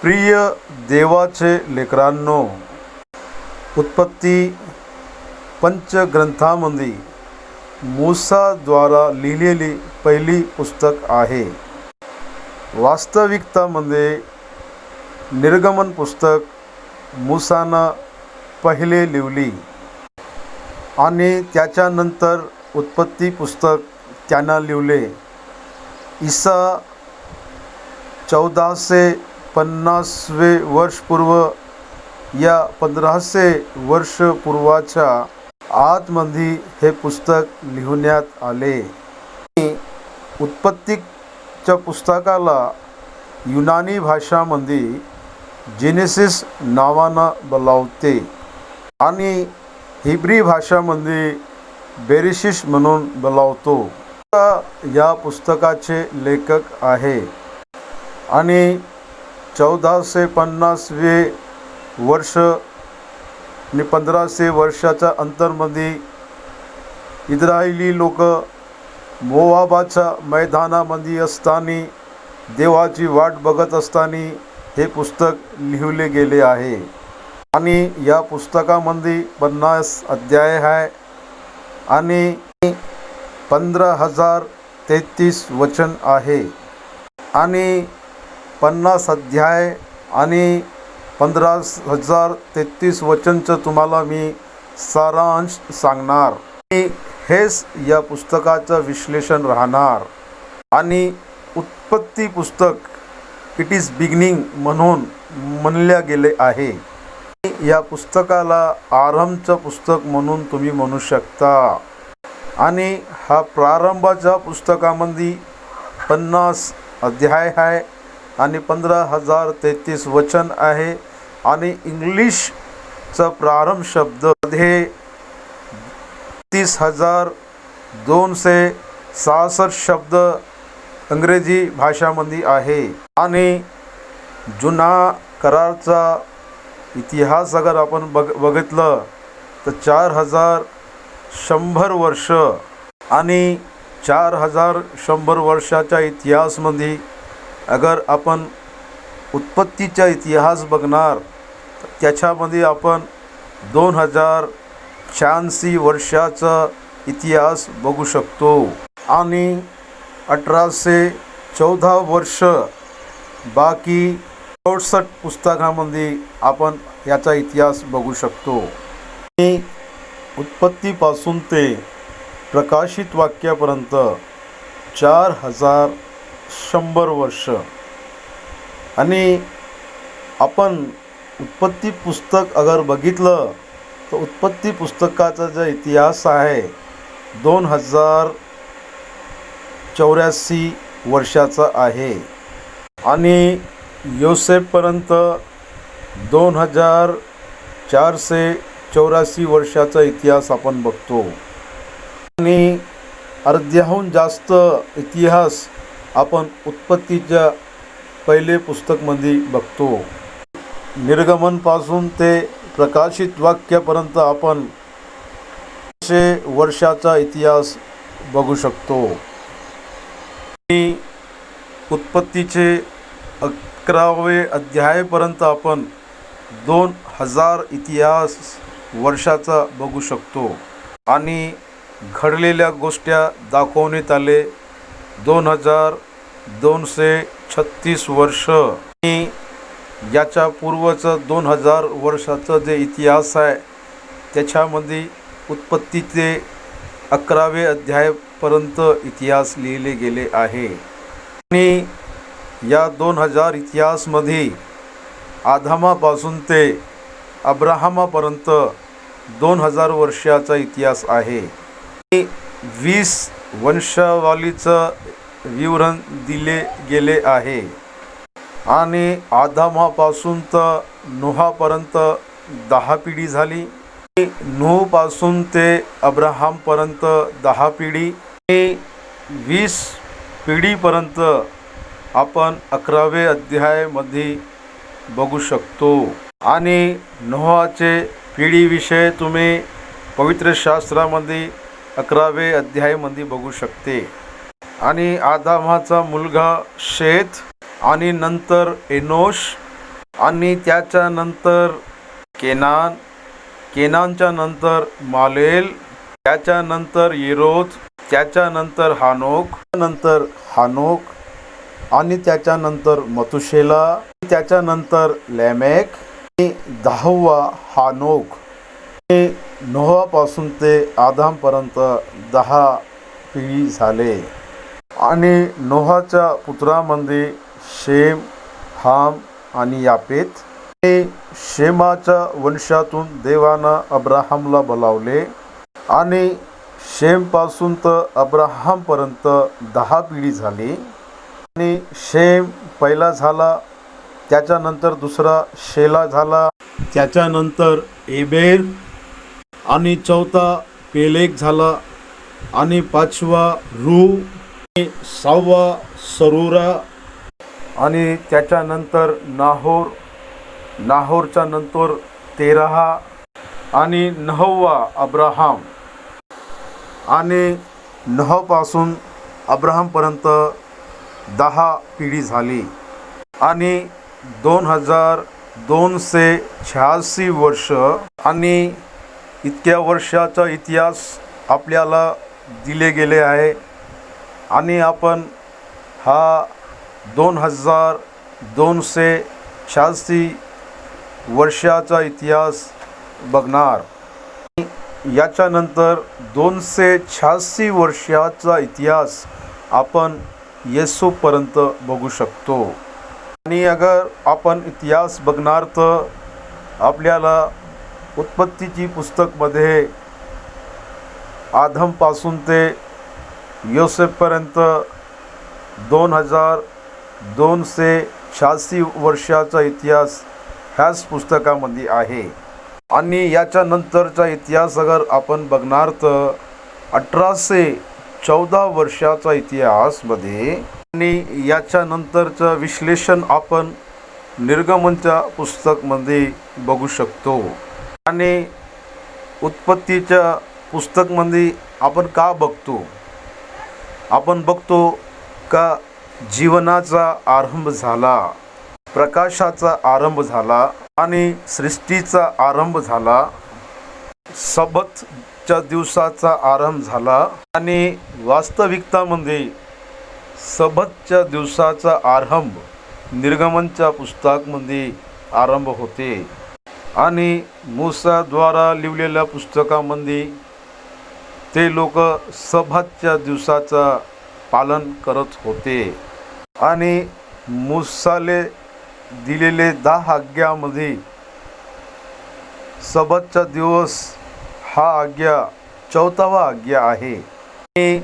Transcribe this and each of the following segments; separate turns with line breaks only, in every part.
प्रिय देवाचे लेकरांनो, उत्पत्ती पंचग्रंथामध्ये मूसाद्वारा लिहिलेली पहिली पुस्तक आहे. वास्तविकतामध्ये निर्गमन पुस्तक मूसानं पहिले लिहिली आणि त्याच्यानंतर उत्पत्ती पुस्तक त्यानं लिहिले. ईसा 1450 वर्षपूर्व या 1500 वर्षपूर्वाच्या आतमध्ये हे पुस्तक लिहिण्यात आले. उत्पत्तीच्या पुस्तकाला युनानी भाषामध्ये जेनेसिस नावानं बोलावते आणि हिब्री भाषामध्ये बेरेशिश म्हणून बोलावतो. या पुस्तकाचे लेखक आहे आणि 1450 वर्ष आणि 1500 वर्षाच्या अंतरमध्ये इस्रायली लोक मोआबाच्या मैदानामध्ये असताना देवाची वाट बघत असताना हे पुस्तक लिहिले गेले आहे. आणि या पुस्तकामध्ये 50 अध्याय आहे आणि 15,033 वचन आहे आणि 50 अध्याय आणि 15,033 वचनचं तुम्हाला मी सारांश सांगणार. हेच या पुस्तकाचं विश्लेषण राहणार. आणि उत्पत्ती पुस्तक इट इज बिगिनिंग म्हणून म्हणले गेले आहे. या पुस्तकाला आरंभचं पुस्तक म्हणून तुम्ही म्हणू शकता. आणि हा प्रारंभाच्या पुस्तकामध्ये 50 अध्याय आहे आणि 15,033 वचन आहे. आणि इंग्लिशचा प्रारंभ शब्द मध्ये 30,266 शब्द इंग्रजी भाषामध्ये आहे. आणि जुना करारचा इतिहास अगर आपण बघितलं तर 4,100 वर्ष आणि 4,100 वर्षाच्या इतिहासमध्ये अगर आपण उत्पत्तीचा इतिहास बघणार तर त्याच्यामध्ये आपण 2086 वर्षाचा इतिहास बघू शकतो. आणि 1814 वर्ष बाकी 64 पुस्तकामध्ये आपण याचा इतिहास बघू शकतो. उत्पत्तीपासून ते प्रकाशित वाक्यापर्यंत 4,100 वर्ष. आणि आपण उत्पत्ती पुस्तक अगर बघितलं तर उत्पत्ती पुस्तकाचा जो इतिहास आहे 2084 वर्षाचा आहे. आणि योसेफपर्यंत 2484 वर्षाचा इतिहास आपण बघतो. आणि अर्ध्याहून जास्त इतिहास आपण उत्पत्तीच्या पहिले पुस्तकमध्ये बघतो. निर्गमनपासून ते प्रकाशित वाक्यापर्यंत आपण 100 वर्षाचा इतिहास बघू शकतो. आणि उत्पत्तीचे 11वे अध्यायापर्यंत आपण 2000 इतिहास वर्षाचा बघू शकतो. आणि घडलेल्या गोष्टी दाखवण्यात आले 2236 वर्ष. आणि याच्या पूर्वचं 2000 वर्षाचं जे इतिहास आहे त्याच्यामध्ये उत्पत्तीचे 11वे अध्यायापर्यंत इतिहास लिहिले गेले आहे. आणि या 2000 इतिहासमध्ये आदामापासून ते अब्राहमापर्यंत 2000 वर्षाचा इतिहास आहे. 20 वंशावलीचं विवरण दिले गेले आहे. आणि आदामापासून तर नोहापर्यंत 10 पिढी झाली. नूहपासून ते अब्राहमपर्यंत 10 पिढी. 20 पिढीपर्यंत आपण 11वे अध्यायामध्ये बघू शकतो. आणि नोहाचे पिढीविषयी तुम्ही पवित्र शास्त्रामध्ये 11वे अध्यायामध्ये बघू शकते. आणि आदामाचा मुलगा शेत आणि नंतर एनोश आणि त्याच्यानंतर केनान, केनानच्या नंतर मालेल, त्याच्यानंतर येरोद, त्याच्यानंतर हानोक आणि त्याच्यानंतर मतुशेला, त्याच्यानंतर लेमेक आणि 10वा हानोक. नोहापासून ते आदामपर्यंत 10 पिढी झाले. आणि नोहाच्या पुत्रामध्ये शेम, हाम आणि यापेत. शेमाच्या वंशातून देवानं अब्राहामला बोलावले आणि शेमपासून तर अब्राहामपर्यंत 10 पिढी झाली. आणि शेम पहिला झाला, त्याच्यानंतर दुसरा शेला झाला, त्याच्यानंतर एबेर आणि चौथा पेलेग झाला आणि 5वा रू आणि 6वा सरूरा आणि त्याच्यानंतर नाहोर, नाहोरच्या नंतर तेरह आणि 9वा अब्राहाम. आणि नोहपासून अब्राहामपर्यंत 10 पिढी झाली. आणि 2286 वर्ष आणि इतक्या वर्षाचा इतिहास आपल्याला दिले गेले आहे. आणि आपण हा 2286 वर्षाचा इतिहास बघणार. याच्यानंतर 286 वर्षाचा इतिहास आपण येसूपर्यंत बघू शकतो. आणि अगर आपण इतिहास बघणार तर आपल्याला उत्पत्तीची पुस्तकमध्ये आदमपासून ते योसेफपर्यंत 2286 वर्षाचा इतिहास ह्याच पुस्तकामध्ये आहे. आणि याच्यानंतरचा इतिहास अगर आपण बघणार तर 1814 वर्षाचा इतिहासमध्ये. आणि याच्यानंतरचं विश्लेषण आपण निर्गमनच्या पुस्तकमध्ये बघू शकतो. आणि उत्पत्तीच्या पुस्तकमध्ये आपण का बघतो? आपण बघतो का जीवनाचा आरंभ झाला, प्रकाशाचा आरंभ झाला आणि सृष्टीचा आरंभ झाला, सबतच्या दिवसाचा आरंभ झाला. आणि वास्तविकतामध्ये सबतच्या दिवसाचा आरंभ निर्गमनच्या पुस्तकामध्ये आरंभ होते. आणि मूसाद्वारा लिहिलेल्या पुस्तकामध्ये ते लोक सबतच्या दिवसाचा पालन करत होते. आणि मूसाले दिलेले 10 आज्ञामध्ये सबतचा दिवस हा आज्ञा 4वा आज्ञा आहे. आणि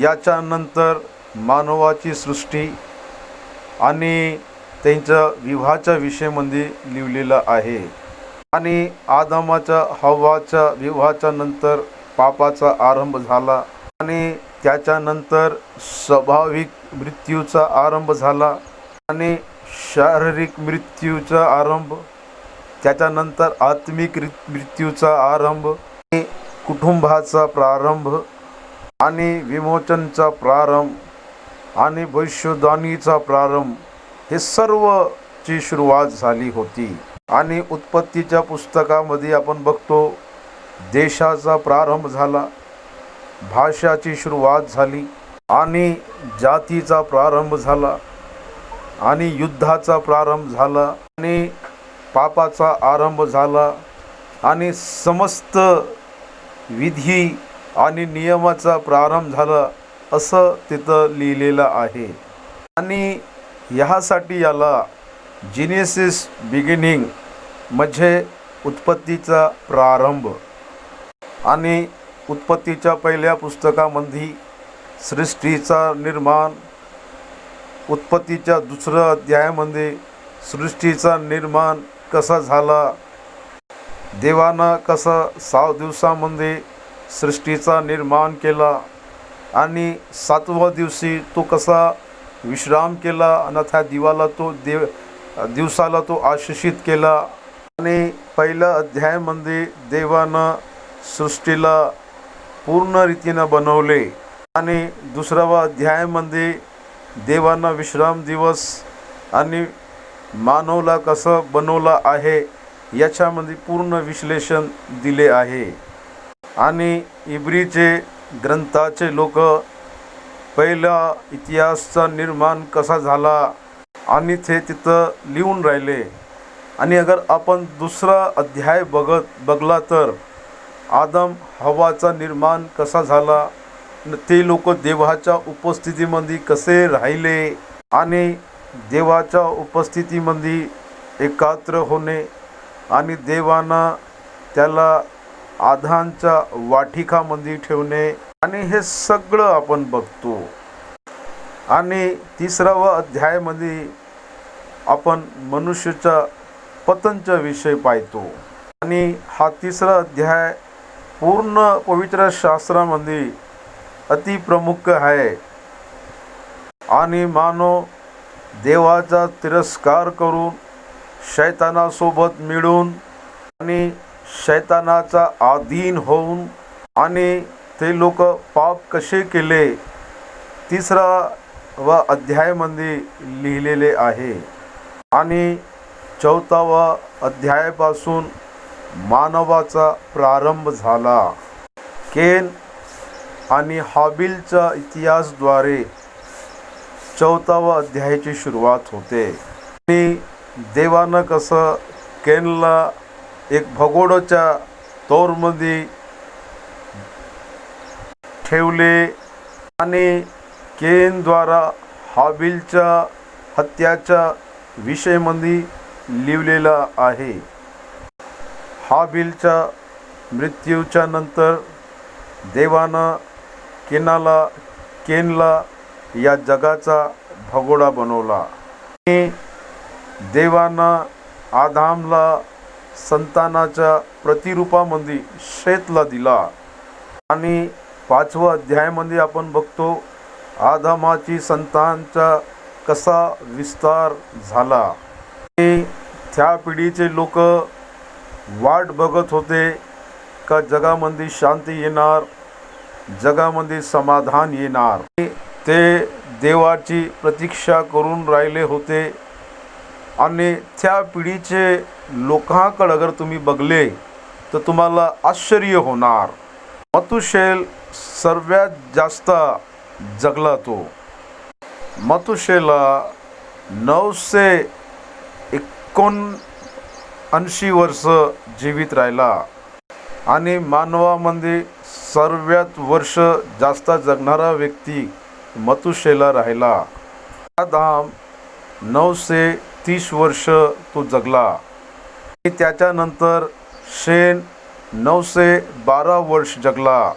याच्यानंतर मानवाची सृष्टी आणि त्यांच्या विवाहाच्या विषयामध्ये लिहिलेलं आहे. आणि आदमाच्या हव्वाच्या विवाहाच्या नंतर पापाचा आरंभ झाला. आणि त्याच्यानंतर स्वाभाविक मृत्यूचा आरंभ झाला आणि शारीरिक मृत्यूचा आरंभ, त्याच्यानंतर आत्मिक मृत्यूचा आरंभ, कुटुंबाचा प्रारंभ आणि विमोचनचा प्रारंभ आणि भविष्यवाणीचा प्रारंभ, हे सर्वची सुरुवात झाली होती. आणि उत्पत्तीच्या पुस्तकामध्ये आपण बघतो देशाचा प्रारंभ झाला, भाषाची सुरुवात झाली आणि जातीचा प्रारंभ झाला आणि युद्धाचा प्रारंभ झाला आणि पापाचा आरंभ झाला आणि समस्त विधी आणि नियमाचा प्रारंभ झाला, असं तिथं लिहिलेलं आहे. आणि ह्यासाठी याला जेनेसिस बिगिनिंग म्हणजे उत्पत्तीचा प्रारंभ. आणि उत्पत्तीच्या पहिल्या पुस्तकामध्ये सृष्टीचा निर्माण, उत्पत्तीच्या 2ऱ्या अध्यायामध्ये सृष्टीचा निर्माण कसा झाला, देवानं कसं 6 दिवसामध्ये सृष्टीचा निर्माण केला आणि 7व्या दिवशी तो कसा विश्राम केला आणि त्या दिवसाला तो आशिषित केला. आणि पहिल्या अध्यायामध्ये देवानं सृष्टीला पूर्ण रीतीनं बनवले आणि 2ऱ्या अध्यायामध्ये देवानं विश्राम दिवस आणि मानवला कसं बनवलं आहे याच्यामध्ये पूर्ण विश्लेषण दिले आहे. आणि इब्रीचे ग्रंथाचे लोक पहिला इतिहासचा निर्माण कसा झाला आणि ते तिथं लिहून राहिले. आणि अगर आपण दुसरा अध्याय बघला तर आदम हवाचा निर्माण कसा झाला, ते लोक देवाच्या उपस्थितीमध्ये कसे राहिले आणि देवाच्या उपस्थितीमध्ये एकत्र होणे आणि देवानं त्याला आधांच्या वाटिकामध्ये ठेवणे आणि हे सगळं आपण बघतो. आणि तिसरावा अध्यायामध्ये आपण मनुष्याच्या पतनचा विषय पाहतो. आणि हा तिसरा अध्याय पूर्ण पवित्र शास्त्रामध्ये अतिप्रमुख आहे. आणि मानव देवाचा तिरस्कार करून शैतानासोबत मिळून आणि शैतानाचा अधीन होऊन आणि ते लोक पाप कसे केले तिसरा अध्यायामध्ये लिहिलेले आहे. आणि 4 अध्यायापासून मानवाचा प्रारंभ झाला. केन आणि हाबिलच्या इतिहासाद्वारे 4 अध्यायाची सुरुवात होते. आणि देवानं कसं केनला एक भगोड्याच्या तोरमध्ये ठेवले आणि केनद्वारा हाबिलच्या हत्याच्या विषयामध्ये लिहिलेला आहे. हाबिलच्या मृत्यूच्या नंतर देवानं केनला या जगाचा भगोडा बनवला. आणि देवानं आदामला संतानाच्या प्रतिरूपामध्ये शेतला दिला. आणि 5व्या अध्यायामध्ये आपण बघतो आदामाची संतांचा कसा विस्तार झाला. आणि त्या पिढीचे लोक वाट बघत होते का जगामध्ये शांती येणार, जगामध्ये समाधान येणार. ते देवाची प्रतीक्षा करून राहिले होते. आणि त्या पिढीचे लोकांकडे अगर तुम्ही बघले तर तुम्हाला आश्चर्य होणार. मतुशेल सर्वात जास्त जगला. तो मतुशेला 979 वर्ष जीवित राहिला. आणि मानवामध्ये सर्वात वर्ष जास्त जगणारा व्यक्ती मतुशेला राहिला. आदाम 930 वर्ष तो जगला. आणि त्याच्यानंतर शेन 912 वर्ष जगला.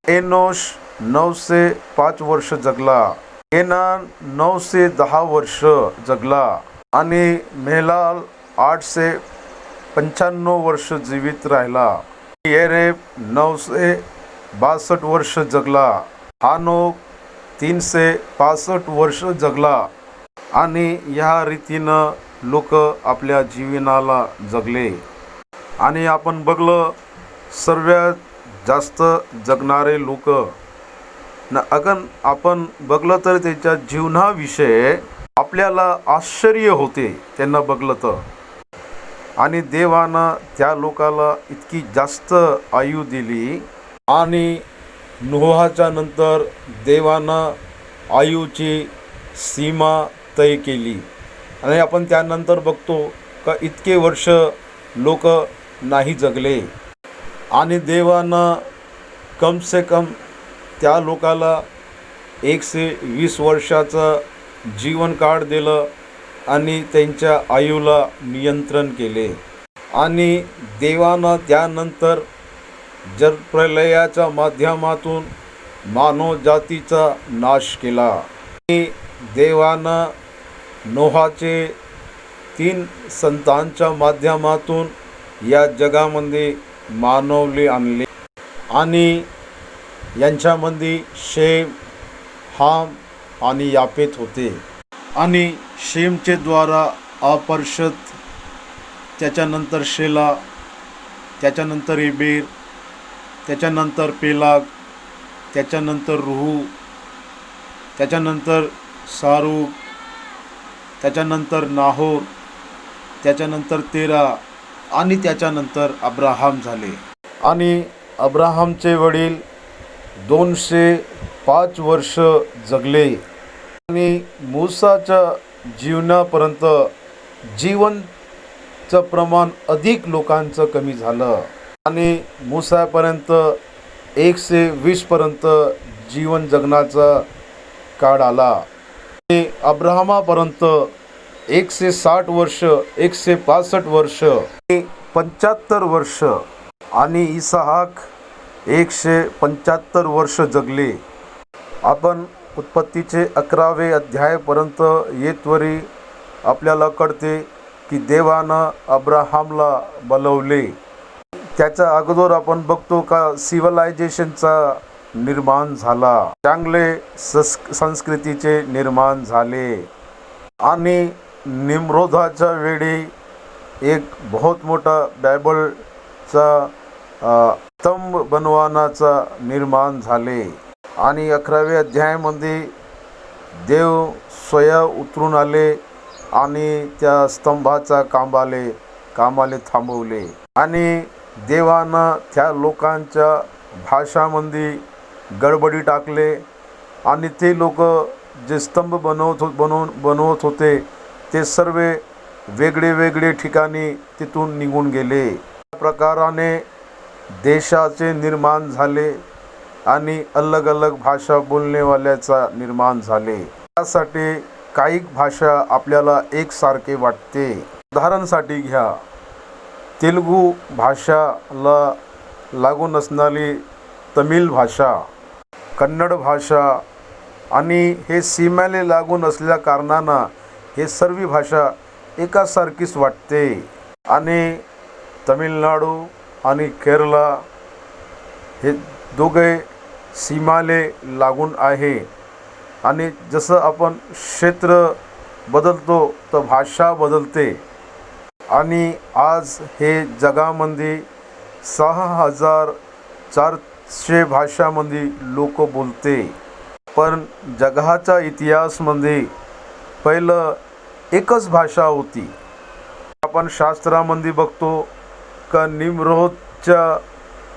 एनोश 905 वर्ष जगला. केनान 910 वर्ष जगला. आणि मेहलाल 895 वर्ष जीवित राहिला. येरेब 962 वर्ष जगला. हानोक 365 वर्ष जगला. आणि ह्या रीतीनं लोक आपल्या जीवनाला जगले. आणि आपण बघलं सर्वात जास्त जगणारे लोक अगन आपण बघलं तर त्याच्या जीवनाविषयी आपल्याला आश्चर्य होते त्यांना बघलं तर. आणि देवानं त्या लोकाला इतकी जास्त आयु दिली. आणि नोहाच्या नंतर देवानं आयुची सीमा तय केली. आणि आपण त्यानंतर बघतो का इतके वर्ष लोक नाही जगले. आणि देवानं कम से कम त्या लोकाला 120 वर्षाचं जीवनकाळ दिलं आणि त्यांच्या आयुला नियंत्रण केले. आणि देवानं त्यानंतर जलप्रलयाच्या माध्यमातून मानव जातीचा नाश केला. आणि देवानं नोहाचे 3 संतांच्या माध्यमातून या जगामध्ये मानवले आणले. आणि यांच्यामध्ये शेम, हाम आणि यापेत होते. आणि शेमचे द्वारा अपरशत, त्याच्यानंतर शेला, त्याच्यानंतर एबेर, त्याच्यानंतर पेलाग, त्याच्यानंतर रुहू, त्याच्यानंतर सारूग, त्याच्यानंतर नाहोर त्याच्यानंतर 13 आणि त्याच्यानंतर अब्राहम झाले. आणि अब्राहमचे वडील 205 वर्ष जगले. आणि मूसाच्या जीवनापर्यंत जीवनचं प्रमाण अधिक लोकांचं कमी झालं. आणि मूसापर्यंत 120 पर्यंत जीवन जगण्याचा काळ आला. आणि अब्राहमापर्यंत 160 वर्ष, 165 वर्ष, 75 वर्ष आणि इसाहाक 175 वर्ष जगले. आपण उत्पत्तीचे 11वे अध्यायापर्यंत येतवरी आपल्याला कळते की देवानं अब्राहमला बोलवले. त्याच्या अगोदर आपण बघतो का सिव्हिलायझेशनचा निर्माण झाला, चांगले संस्कृतीचे निर्माण झाले. आणि निम्रोधाच्या वेळी एक बहुत मोठा बायबलचा स्तंभ बनवण्याचा निर्माण झाले. आणि 11व्या अध्यायामध्ये देव स्वतः उतरून आले आणि त्या स्तंभाचा कामाले थांबवले. आणि देवानं त्या लोकांच्या भाषामध्ये गडबडी टाकले आणि ते लोक जे स्तंभ बनवत होते ते सर्व वेगळे ठिकाणी तिथून निघून गेले. त्या प्रकाराने देशाचे निर्माण झाले आणि अलग अलग भाषा बोलणेवाल्याचा निर्माण झाले. त्यासाठी काही भाषा आपल्याला एकसारखे वाटते. उदाहरणासाठी घ्या, तेलुगू भाषाला लागून असणारी तमिळ भाषा, कन्नड भाषा आणि हे सीमेला लागून असल्या कारणानं हे सर्व भाषा एकासारखीच वाटते. आणि तमिळनाडू आणि केरला हे दोघे सीमेला लागून आहे. आणि जसं आपण क्षेत्र बदलतो तर भाषा बदलते. आणि आज हे जगामध्ये 6400 भाषांमध्ये लोक बोलते. पण जगाच्या इतिहासामध्ये पहिलं एकच भाषा होती. आपण शास्त्रामध्ये बघतो का निम्रोधच्या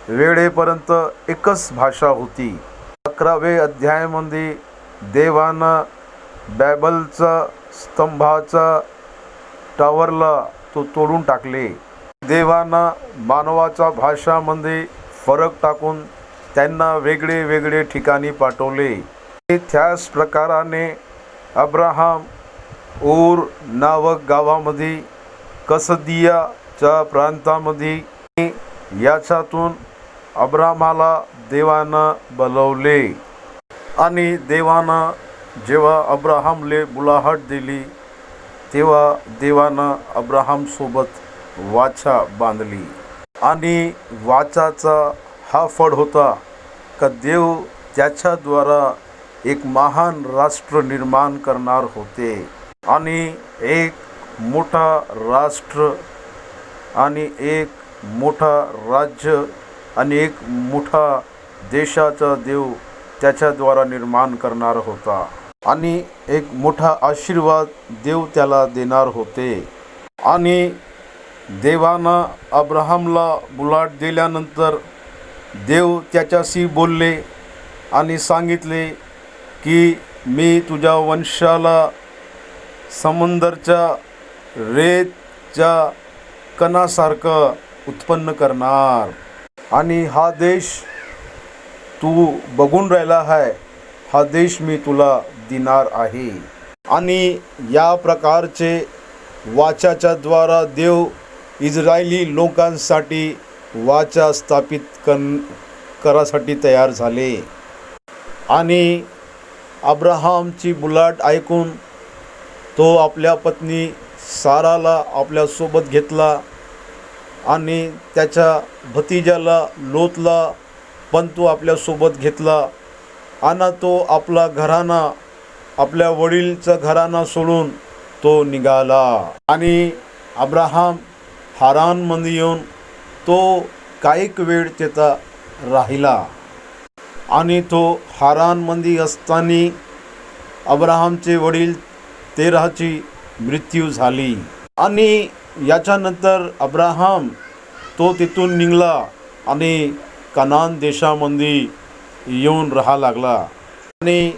वेळेपर्यंत एकच भाषा होती. 11व्या अध्यायामध्ये देवानं बायबलचा स्तंभाचा टावरला तो तोडून टाकले. देवानं मानवाच्या भाषामध्ये फरक टाकून त्यांना वेगळे ठिकाणी पाठवले. त्याच प्रकाराने अब्राहम ऊर नावक गावामध्ये कसदियाच्या प्रांतामध्ये याच्यातून अब्राहमाला देवानं बोलवले. आणि देवानं जेव्हा अब्राहमले बुलाहट दिली तेव्हा देवानं अब्राहमसोबत वाचा बांधली. आणि वाचाचा हा फळ होता का देव त्याच्याद्वारा एक महान राष्ट्र निर्माण करणार होते. आणि एक मोठा राष्ट्र आणि एक मोठा राज्य आणि एक मोठा देशाचा देव त्याच्याद्वारा निर्माण करणार होता. आणि एक मोठा आशीर्वाद देव त्याला देणार होते. आणि देवानं अब्राहमला बुलाट दिल्यानंतर देव त्याच्याशी बोलले आणि सांगितले की मी तुझ्या वंशाला समुद्राच्या रेतच्या कणासारखं उत्पन्न करणार. आणि हा देश तू बघून राहिला आहे, हा देश मी तुला देणार आहे. आणि या प्रकारचे वाचाच्या द्वारा देव इस्रायली लोकांसाठी वाचा स्थापित करासाठी तयार झाले. आणि अब्राहमची बुलाट ऐकून तो आपल्या पत्नी साराला आपल्यासोबत घेतला आणि त्याच्या भतीजाला लोतला पण तो आपल्यासोबत घेतला. आणि तो आपला घराणा, आपल्या वडीलचा घराणा सोडून तो निघाला. आणि अब्राहम हारानमध्ये येऊन तो काही वेळ तिथं राहिला. आणि तो हारानमध्ये असताना अब्राहमचे वडील तेराची मृत्यू झाली. आणि याच्यानंतर अब्राहम तो तिथून निघाला आणि कनान देशामध्ये येऊन राहा लागला. आणि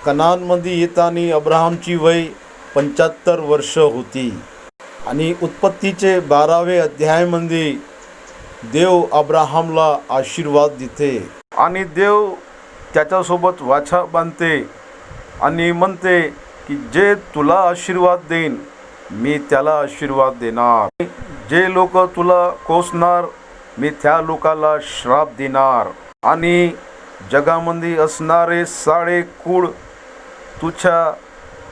कनानमध्ये येताना अब्राहमची वय 75 वर्ष होती. आणि उत्पत्तीचे 12वे अध्यायामध्ये देव अब्राहमला आशीर्वाद देते आणि देव त्याच्यासोबत वाचा बांधते आणि म्हणते की जे तुला आशीर्वाद देईन मी त्याला आशीर्वाद देणार, जे लोक तुला कोसणार मी त्या लोकाला श्राप देणार, आणि जगामध्ये असणारे सारे कुळ तुझ्या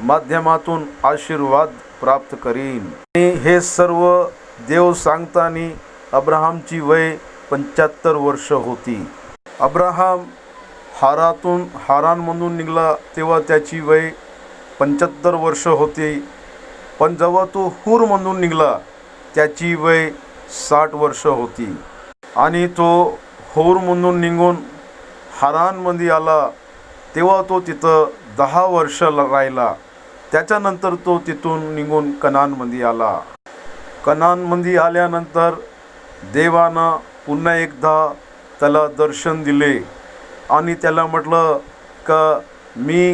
माध्यमातून आशीर्वाद प्राप्त करीन. आणि हे सर्व देव सांगताना अब्राहमची वय 75 वर्ष होती. अब्राहम हारानमधून निघाला तेव्हा त्याची वय 75 वर्ष होती. पण जेव्हा तो हूरमधून निघाला त्याची वय 60 वर्ष होती. आणि तो हूरमधून निघून हारानमध्ये आला तेव्हा तो तिथं 10 वर्ष राहिला. त्याच्यानंतर तो तिथून निघून कनानमध्ये आला. कनानमध्ये आल्यानंतर देवानं पुन्हा एकदा त्याला दर्शन दिले आणि त्याला म्हटलं का मी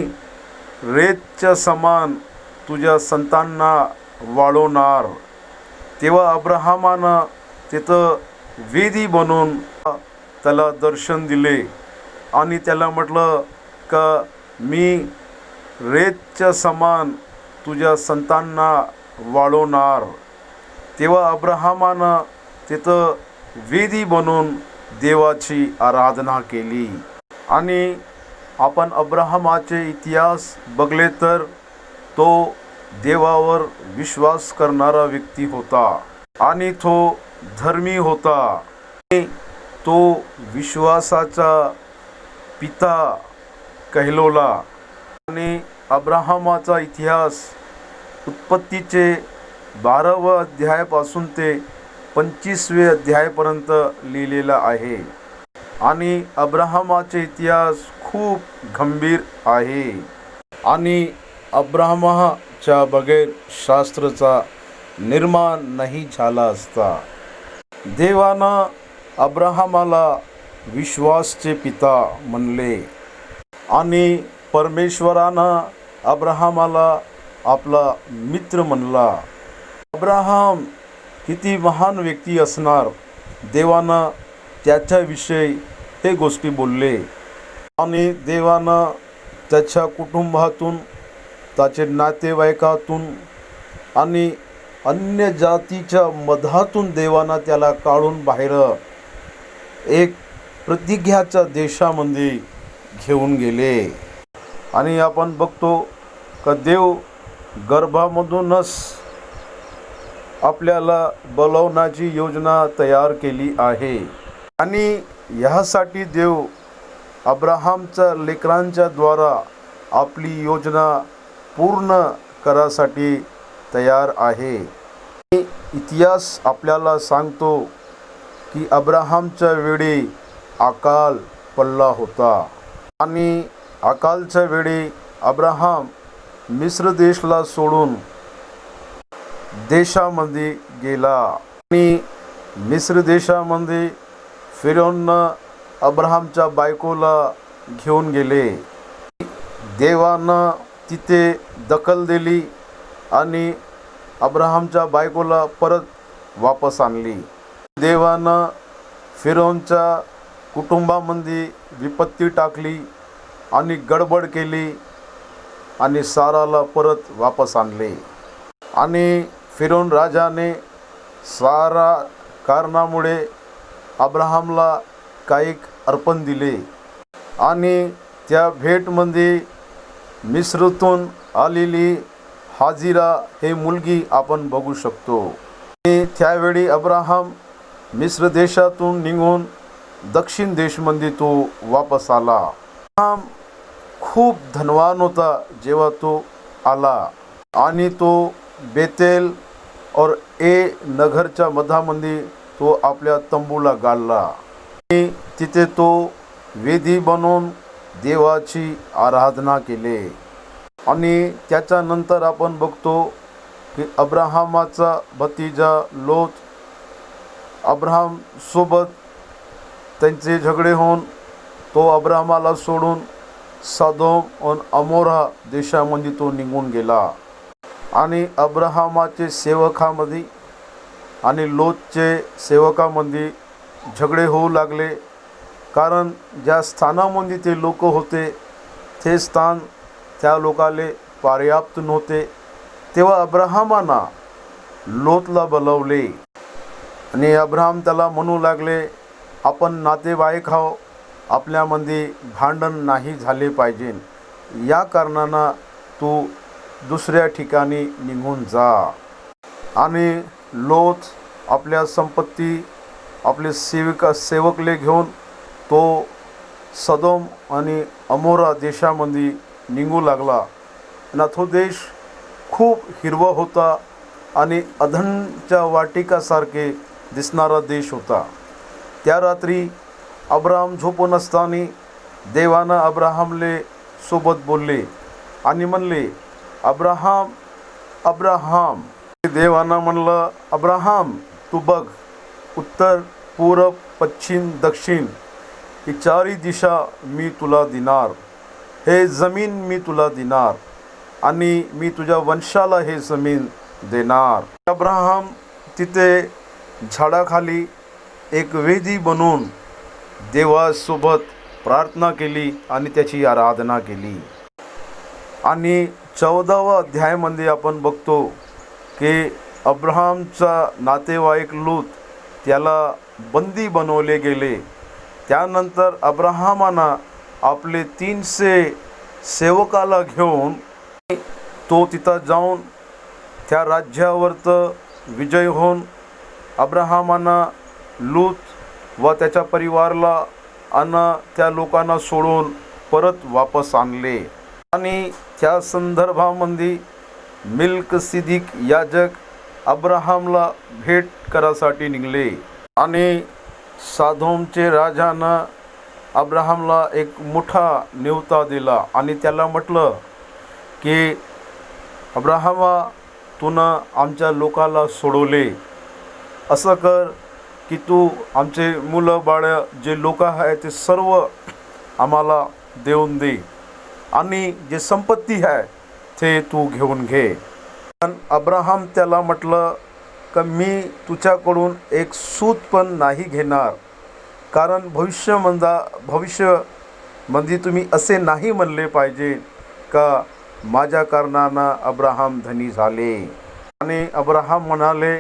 रेतच्या समान तुझ्या संतांना वाढवणार. तेव्हा अब्राहमानं तिथं वेदी बनवून त्याला दर्शन दिले आणि त्याला म्हटलं का मी रेतच्या समान तुझ्या संतांना वाढवणार. तेव्हा अब्राहमानं तिथं वेदी बनवून देवाची आराधना केली. आणि आपण अब्राहमाचे इतिहास बघले तर तो देवावर विश्वास करणारा व्यक्ती होता आणि तो धर्मी होता. तो विश्वासाचा पिता कहलोला. आणि अब्राहमाचा इतिहास उत्पत्तीचे 12वे अध्यायापासून ते 25वे अध्यायापर्यंत लिहिलेला आहे. आणि अब्राहमाचे इतिहास खूप गंभीर आहे. आणि अब्राहमाच्या बगैर शास्त्राचा निर्माण नाही झाला असता. देवानं अब्राहमाला विश्वासचे पिता म्हणले आणि परमेश्वरानं अब्राहमाला आपला मित्र म्हणला. अब्राहम किती महान व्यक्ती असणार, देवानं त्याच्याविषयी हे गोष्टी बोलले. आणि देवानं त्याच्या कुटुंबातून, त्याचे नातेवाईकातून आणि अन्य जातीच्या मधातून देवानं त्याला काढून बाहेर एक प्रतिज्ञाच्या देशामध्ये घेऊन गेले. आणि आपण बघतो का देव गर्भामधूनच आपल्याला बोलवण्याची योजना तयार केली आहे. आणि ह्यासाठी देव अब्राहमच्या लेकरांच्या द्वारा आपली योजना पूर्ण करासाठी तयार आहे. इतिहास आपल्याला सांगतो की अब्राहमच्या वेळी अकाल पडला होता. आणि अकालच्या वेळी अब्राहम मिस्र देशला सोडून देशामध्ये गेला. आणि मिस्र देशामध्ये फिरौननं अब्राहमच्या बायकोला घेऊन गेले. देवानं तिथे दखल दिली आणि अब्राहमच्या बायकोला परत वापस आणली. देवानं फिरौनच्या कुटुंबामध्ये विपत्ती टाकली आणि गडबड केली आणि साराला परत वापस आणले. आणि फिरौन राजाने सारा कारणामुळे अब्राहमला काही अर्पण दिले. आणि त्या भेटमध्ये मिस्रतून आलेली हाजिरा हे मुलगी आपण बघू शकतो. आणि त्यावेळी अब्राहम मिस्र देशातून निघून दक्षिण देशमध्ये तो वापस आला. अब्राहम खूप धनवान होता जेव्हा तो आला. आणि तो बेतेल और ए नगरच्या मधामध्ये तो आपल्या तंबूला गाडला. आणि तिथे तो वेदी बनवून देवाची आराधना केली. आणि त्याच्यानंतर आपण बघतो की अब्राहमाचा भतीजा लोत अब्राहम सोबत त्यांचे झगडे होऊन तो अब्राहमाला सोडून सदोम आणि अमोरा देशामध्ये तो निघून गेला. आणि अब्राहमाचे सेवकामध्ये आणि लोतचे सेवकामध्ये झगडे होऊ लागले, कारण ज्या स्थानामध्ये ते लोक होते ते स्थान त्या लोकाले पर्याप्त नव्हते. तेव्हा अब्राहमाना लोतला बोलवले आणि अब्राहम त्याला म्हणू लागले, आपण नातेवाईक आहो, आपल्यामध्ये भांडण नाही झाले पाहिजे, या कारणानं तू दुसऱ्या ठिकाणी निघून जा. आणि लोत आपल्या संपत्ती आपले सेवकले घेऊन तो सदोम आणि अमोरा देशामध्ये निघू लागला. आणि तो देश खूप हिरवा होता आणि अधनच्या वाटिकासारखे दिसणारा देश होता. त्या रात्री अब्राहम झोपून असताना देवानं अब्राहमले सोबत बोलले आणि म्हणले, अब्राहम अब्राहम. देवानं म्हणलं, अब्राहम तू बघ, उत्तर पूर्व पश्चिम दक्षिण ही चारी दिशा मी तुला देणार, हे जमीन मी तुला देणार आणि मी तुझ्या वंशाला हे जमीन देणार. अब्राहम तिथे झाडाखाली एक वेदी बनवून देवासोबत प्रार्थना केली आणि त्याची आराधना केली. आणि 14व्या अध्यायामध्ये आपण बघतो की अब्राहमचा नातेवाईक लूत त्याला बंदी बनवले गेले. त्यानंतर अब्राहमानं आपले 300 सेवकाला घेऊन तो तिथं जाऊन त्या राज्यावर विजय होऊन अब्राहमानं लूत व त्याच्या परिवाराला आणि त्या लोकांना सोडून परत वापस आणले. आणि त्या संदर्भामध्ये मिल्कसिदिक याजक अब्राहमला भेट करासाठी निघाले आणि सदोमचे राजानं अब्राहमला एक मोठा न्योता दिला आणि त्याला म्हटलं की अब्राहमा, तूनं आमच्या लोकाला सोडवले, असं कर की तू आमचे मुलं बाळं जे लोक आहे ते सर्व आम्हाला देऊन दे आणि जे संपत्ती आहे ते तू घेऊन घे. पण अब्राहम त्याला म्हटलं की मी तुझ्याकडून एक सूत पण नाही घेणार, कारण भविष्यमध्ये तुम्ही असे नाही म्हणले पाहिजे का माझ्या कारणानं अब्राहम धनी झाले. आणि अब्राहम म्हणाले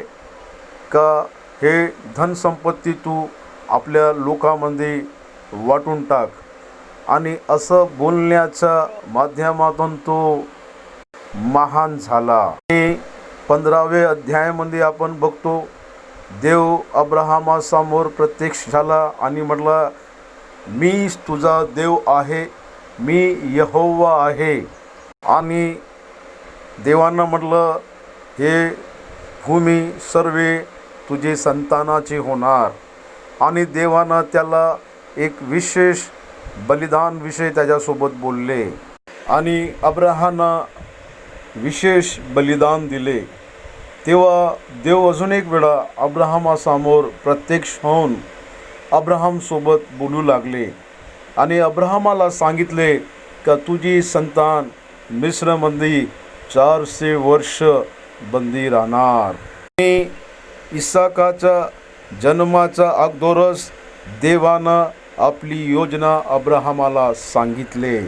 का हे धनसंपत्ती तू आपल्या लोकांमध्ये वाटून टाक. आणि असं बोलण्याच्या माध्यमातून तो महान झाला. आणि 15व्या अध्यायामध्ये आपण बघतो, देव अब्राहमासमोर प्रत्यक्ष झाला आणि म्हटला, मी तुझा देव आहे, मी यहोवा आहे. आणि देवानं म्हटलं, हे भूमी सर्वे तुझे संतानाचे होणार. आणि देवानं त्याला एक विशेष बलिदान विषय त्याच्यासोबत बोलले आणि अब्राहमानं विशेष बलिदान दिले. तेव्हा देव अजून एक वेळा अब्राहमासमोर प्रत्यक्ष होऊन अब्राहमसोबत बोलू लागले आणि अब्राहमाला सांगितले का तुझी संतान मिस्रमध्ये 400 वर्ष बंदी राहणार. आणि इसाकाच्या जन्माचा अगोदरच देवानं आपली योजना अब्राहमाला सांगितले.